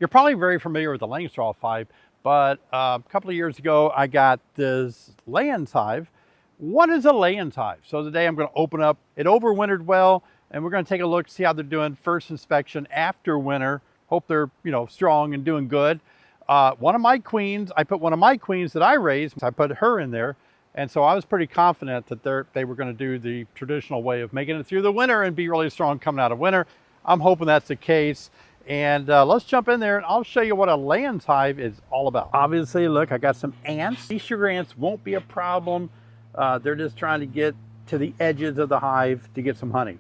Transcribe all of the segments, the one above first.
You're probably very familiar with the Layens Hive, but a couple of years ago, I got this Layens Hive. What is a Layens Hive? So today I'm going to open up, it overwintered well, and we're going to take a look, see how they're doing first inspection after winter. Hope they're, strong and doing good. One of my queens, I put one of my queens that I raised, I put her in there. And so I was pretty confident that they were going to do the traditional way of making it through the winter and be really strong coming out of winter. I'm hoping that's the case. And let's jump in there and I'll show you what a Layens Hive is all about. Obviously, look, I got some ants. These sugar ants won't be a problem. They're just trying to get to the edges of the hive to get some honey.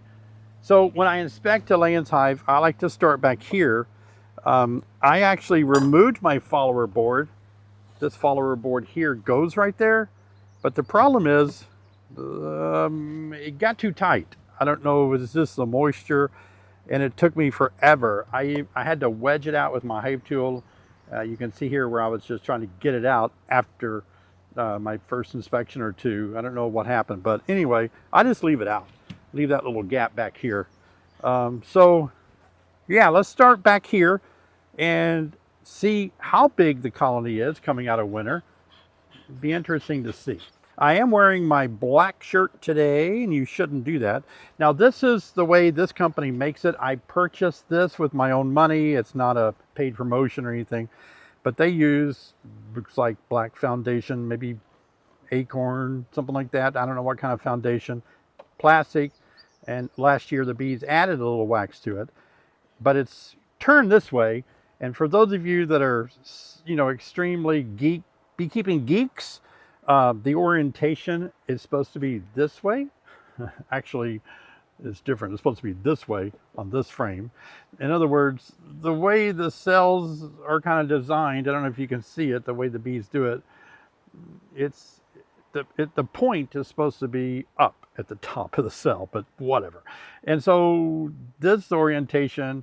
So when I inspect a Layens Hive, I like to start back here. I actually removed my follower board. This follower board here goes right there. But the problem is, it got too tight. I don't know, was this the moisture? And it took me forever. I had to wedge it out with my hive tool. You can see here where I was just trying to get it out after my first inspection or two. I don't know what happened, but anyway, I just leave it out. Leave that little gap back here. So yeah, let's start back here and see how big the colony is coming out of winter. It'd be interesting to see. I am wearing my black shirt today, and you shouldn't do that. Now, this is the way this company makes it. I purchased this with my own money. It's not a paid promotion or anything, but they use, looks like black foundation, maybe acorn, something like that. I don't know what kind of foundation, plastic. And last year, the bees added a little wax to it, but it's turned this way. And for those of you that are, extremely beekeeping geeks, the orientation is supposed to be this way. Actually, it's different. It's supposed to be this way on this frame. In other words, the way the cells are kind of designed, I don't know if you can see it, the way the bees do it, the point is supposed to be up at the top of the cell, but whatever. And so this orientation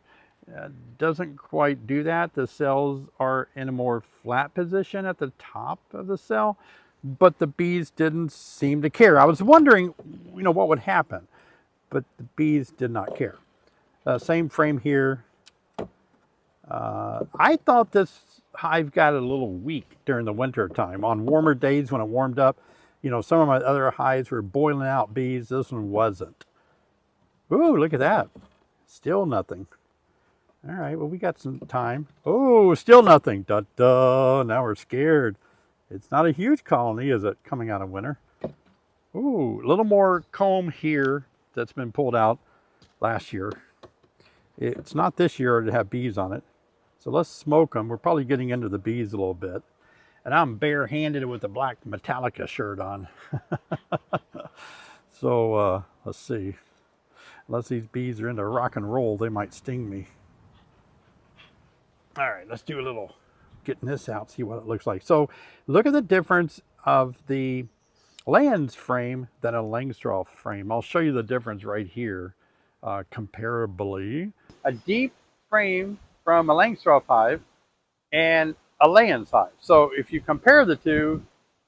doesn't quite do that. The cells are in a more flat position at the top of the cell, but the bees didn't seem to care. I was wondering, what would happen, but the bees did not care. Same frame here. I thought this hive got a little weak during the winter time. On warmer days when it warmed up, some of my other hives were boiling out bees. This one wasn't. Ooh, look at that. Still nothing. All right, well, we got some time. Oh, still nothing. Duh. Now we're scared. It's not a huge colony, is it, coming out of winter? Ooh, a little more comb here that's been pulled out last year. It's not this year to have bees on it. So let's smoke them. We're probably getting into the bees a little bit. And I'm barehanded with a black Metallica shirt on. So let's see. Unless these bees are into rock and roll, they might sting me. All right, let's do a little getting this out, see what it looks like. So look at the difference of the Layens frame than a Langstroth frame. I'll show you the difference right here, comparably. A deep frame from a Langstroth hive and a Layens hive. So if you compare the two,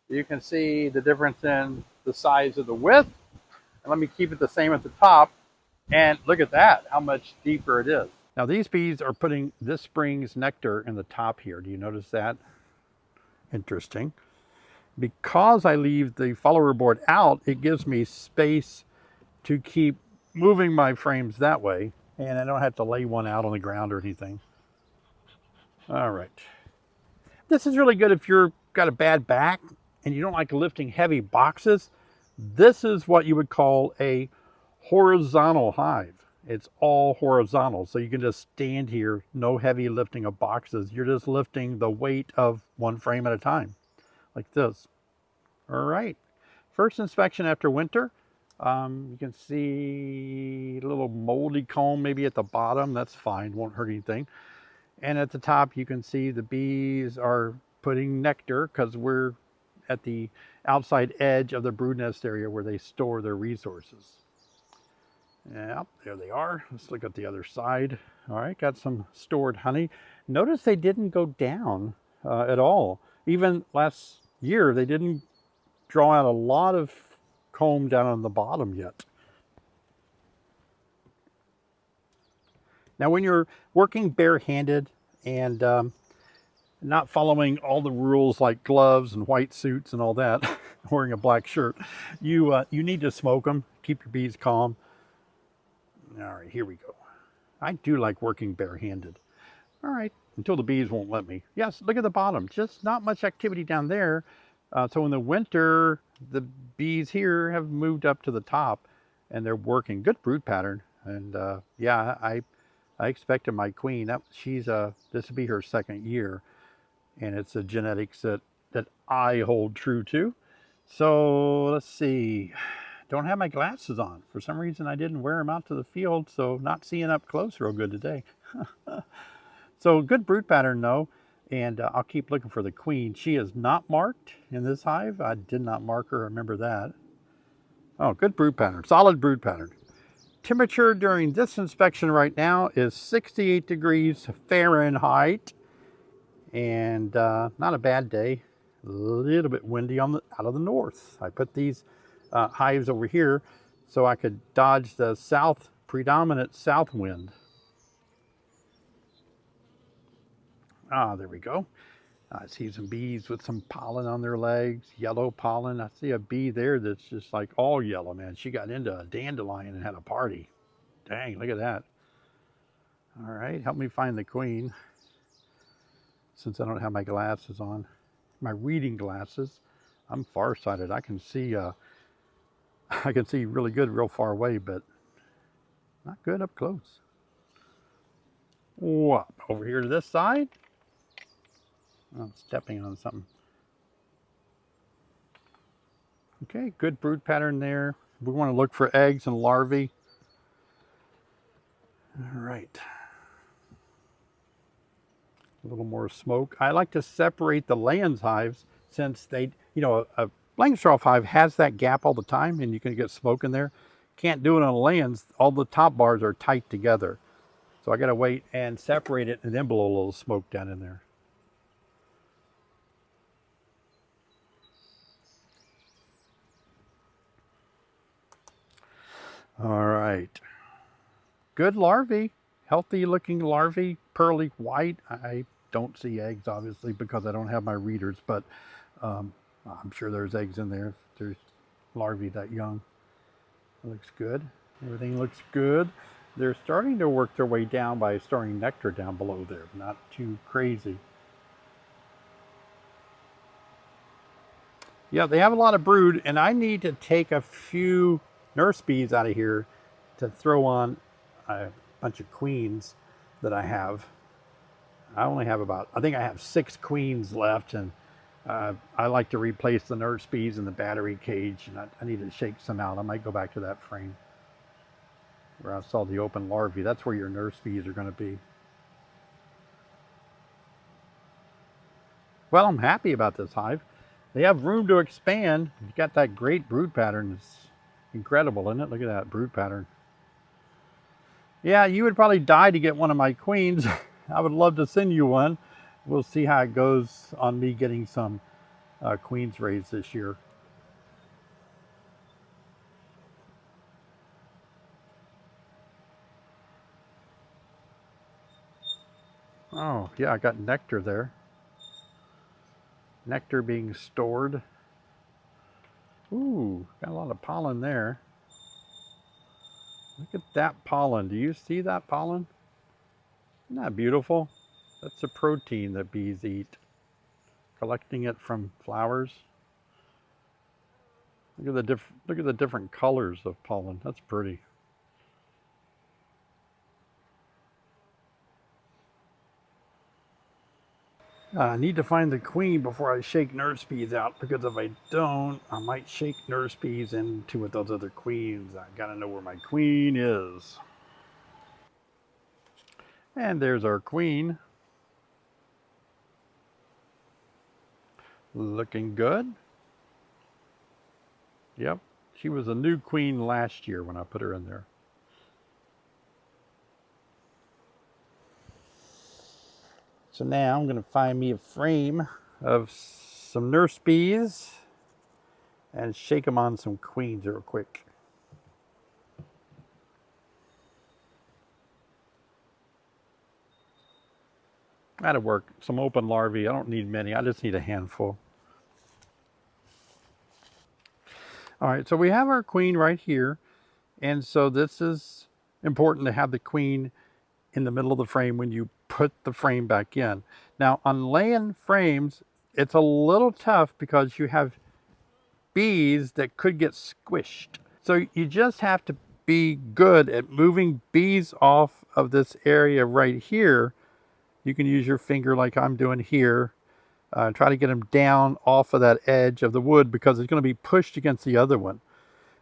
you can see the difference in the size of the width. And let me keep it the same at the top. And look at that, how much deeper it is. Now these bees are putting this spring's nectar in the top here. Do you notice that? Interesting. Because I leave the follower board out, it gives me space to keep moving my frames that way. And I don't have to lay one out on the ground or anything. All right. This is really good if you've got a bad back and you don't like lifting heavy boxes. This is what you would call a horizontal hive. It's all horizontal, so you can just stand here, no heavy lifting of boxes. You're just lifting the weight of one frame at a time, like this. All right, first inspection after winter. You can see a little moldy comb maybe at the bottom. That's fine, won't hurt anything. And at the top, you can see the bees are putting nectar because we're at the outside edge of the brood nest area where they store their resources. Yeah, there they are. Let's look at the other side. All right, got some stored honey. Notice they didn't go down at all. Even last year, they didn't draw out a lot of comb down on the bottom yet. Now, when you're working barehanded and not following all the rules like gloves and white suits and all that, wearing a black shirt. You need to smoke them, keep your bees calm. All right, here we go. I do like working barehanded. All right, until the bees won't let me. Yes, look at the bottom, just not much activity down there. So in the winter, the bees here have moved up to the top and they're working. Good brood pattern. And yeah, I expected my queen, this will be her second year. And it's the genetics that I hold true to. So let's see. Don't have my glasses on. For some reason, I didn't wear them out to the field, so not seeing up close real good today. So good brood pattern though, and I'll keep looking for the queen. She is not marked in this hive. I did not mark her, remember that. Oh, good brood pattern, solid brood pattern. Temperature during this inspection right now is 68 degrees Fahrenheit, and not a bad day. A little bit windy out of the north. I put these hives over here so I could dodge the predominant south wind. Ah, there we go. I see some bees with some pollen on their legs, yellow pollen. I see a bee there that's just like all yellow, man. She got into a dandelion and had a party. Dang, look at that. All right, help me find the queen. Since I don't have my glasses on, my reading glasses. I'm farsighted. I can see really good real far away, but not good up close. What? Over here to this side? Oh, I'm stepping on something. Okay, good brood pattern there. We want to look for eggs and larvae. All right. A little more smoke. I like to separate the Layens hives since they, a Langstroth hive has that gap all the time and you can get smoke in there. Can't do it on a Layens. All the top bars are tight together. So I got to wait and separate it and then blow a little smoke down in there. All right. Good larvae. Healthy looking larvae. Pearly white. I don't see eggs, obviously, because I don't have my readers, but I'm sure there's eggs in there if there's larvae that young. It looks good. Everything looks good. They're starting to work their way down by storing nectar down below there. Not too crazy. Yeah, they have a lot of brood, and I need to take a few nurse bees out of here to throw on a bunch of queens that I have. I only have I think I have 6 queens left, and I like to replace the nurse bees in the battery cage, and I need to shake some out. I might go back to that frame where I saw the open larvae. That's where your nurse bees are going to be. Well, I'm happy about this hive. They have room to expand. You've got that great brood pattern. It's incredible, isn't it? Look at that brood pattern. Yeah, you would probably die to get one of my queens. I would love to send you one. We'll see how it goes on me getting some queens raised this year. Oh, yeah, I got nectar there. Nectar being stored. Ooh, got a lot of pollen there. Look at that pollen. Do you see that pollen? Isn't that beautiful? That's the protein that bees eat. Collecting it from flowers. Look at the different colors of pollen. That's pretty. I need to find the queen before I shake nurse bees out, because if I don't, I might shake nurse bees into with those other queens. I gotta know where my queen is. And there's our queen. Looking good. Yep, she was a new queen last year when I put her in there. So now I'm going to find me a frame of some nurse bees and shake them on some queens real quick. That'll work. Some open larvae. I don't need many. I just need a handful. All right, so we have our queen right here. And so this is important to have the queen in the middle of the frame when you put the frame back in. Now on laying frames, it's a little tough because you have bees that could get squished. So you just have to be good at moving bees off of this area right here. You can use your finger like I'm doing here. Try to get them down off of that edge of the wood because it's going to be pushed against the other one.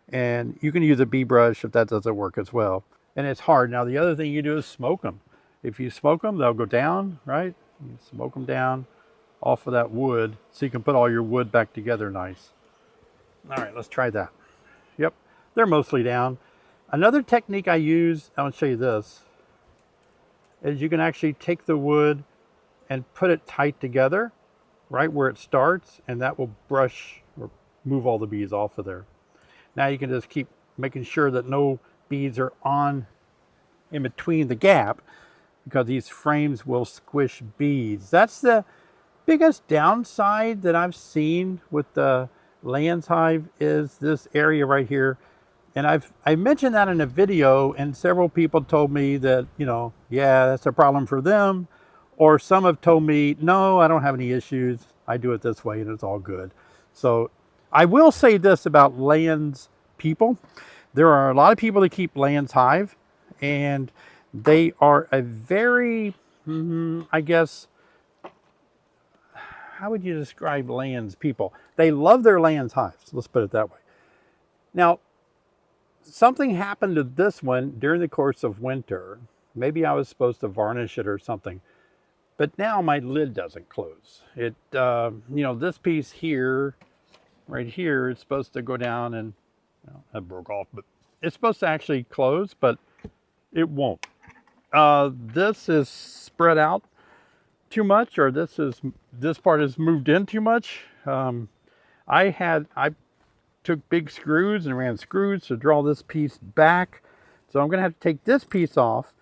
And you can use a bee brush if that doesn't work as well. And it's hard. Now the other thing you do is smoke them. If you smoke them, they'll go down, right? You smoke them down off of that wood so you can put all your wood back together nice. All right, let's try that. Yep, they're mostly down. Another technique I use, I'll show you this, is you can actually take the wood and put it tight together right where it starts, and that will brush or move all the bees off of there. Now you can just keep making sure that no bees are on in between the gap because these frames will squish bees. That's the biggest downside that I've seen with the Layens Hive is this area right here. And I mentioned that in a video, and several people told me that, you know, yeah, that's a problem for them. Or some have told me, no, I don't have any issues. I do it this way and it's all good. So I will say this about Layens people. There are a lot of people that keep Layens Hive, and they are a very, I guess, how would you describe Layens people? They love their Layens hives. Let's put it that way. Now, something happened to this one during the course of winter. Maybe I was supposed to varnish it or something. But now my lid doesn't close. It, you know, this piece here, right here, it's supposed to go down and, well, that broke off, but it's supposed to actually close, but it won't. This is spread out too much, or this part is moved in too much. I took big screws and ran screws to draw this piece back. So I'm gonna have to take this piece off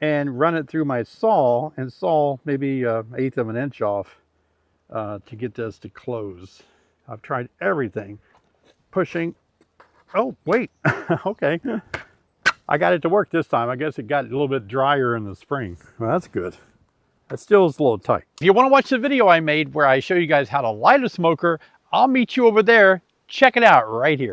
and run it through my saw and saw maybe 1/8 of an inch off to get this to close. I've tried everything, pushing. Oh, wait, okay. I got it to work this time. I guess it got a little bit drier in the spring. Well, that's good. It still is a little tight. If you want to watch the video I made where I show you guys how to light a smoker, I'll meet you over there. Check it out right here.